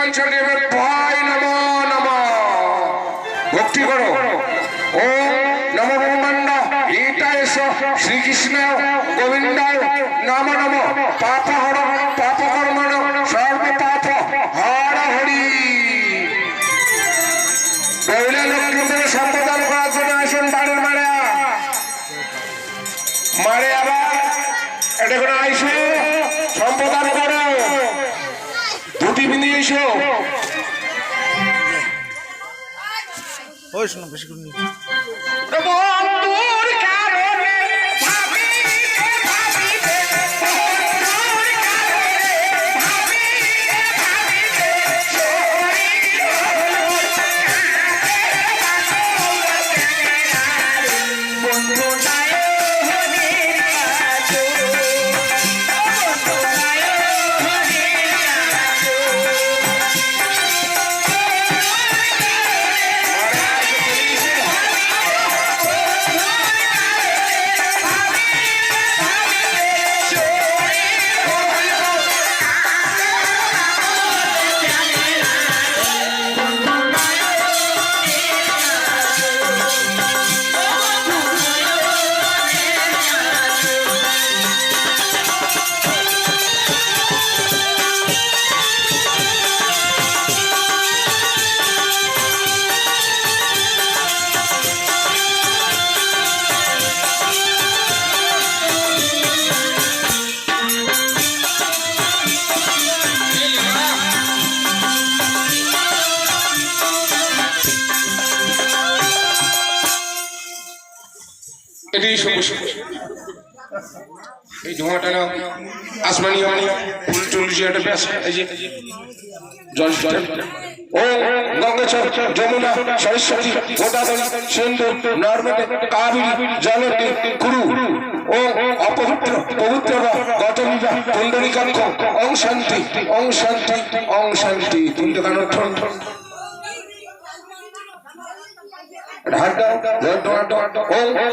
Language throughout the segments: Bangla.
পঞ্চদেবের ভয় নমো নমঃ ভক্তি করো। ওম নমো ব্রহ্মাণ্ড হিতায় শ্রীকৃষ্ণ গোবিন্দায় নমো নমঃ পাপহর পাপকর্মণ সর্ব পাপ হর হরি। মহিলা লক্ষ্মীদের সম্বোধন করার জন্য আসুন বাড়ির মারা মারে আবার এটা করে আইসো সম্বোধন করো ধুতি বিঁধে এসো। ওই শোনো বেশি করে এই ধোঁয়াটা না আসমানি ফুল চল্লিশটা ব্যাস এই যে জল ও গঙ্গা যমুনা সরস্বতী গোদাবরী সিন্ধু নর্মদে কাবেরী জলতি কুরু ও অপবিত্র পবিত্র গতমিবা পুণ্ডরিকাক্ষ ওং শান্তি ওং শান্তি ওং শান্তি পুণ্ডকানঠন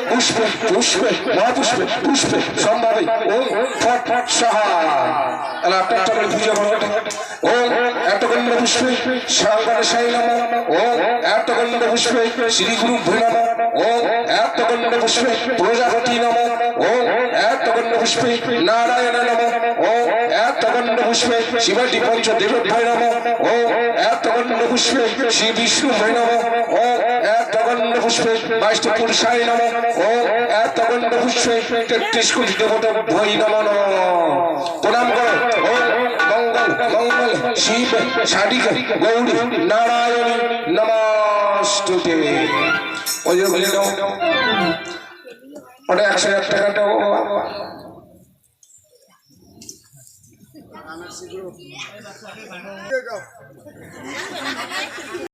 পুষ্পে পুষ্পে মহাপুষ্পে পুষ্পে সম্ভাবে ওম ফট ফট সাহা তাহলে আপনার চক্রে পুজো করবেন। ওম এতগণ্ড পুষ্পে সাঙ্গানে সাই নম। ওম এতগণ্ড পুষ্পে শ্রী গুরু ভূ নম। ওম এতগণ্ড পুষ্পে প্রজাপতি নম। ওম এতগণ্ড পুষ্পে নারায়ণ নম। ওম এতগণ্ড পুষ্পে শিবাটি পঞ্চদেব ভয় নম। ওম এতগণ্ড পুষ্পে শ্রী বিষ্ণু ভয় নম। ওম এতগণ্ড পুষ্পে বাইশটি পুরুষায় নম। ওম এতগণ্ড পুষ্পে 33 কোটি দেবতা ভয় নম নম। প্রণাম করো। ওম মঙ্গল মঙ্গল শিব সাধিকা গৌরী নারায়ণী নমস্তুতে। ওই যে বলে দাও ওটা 101 টাকাটা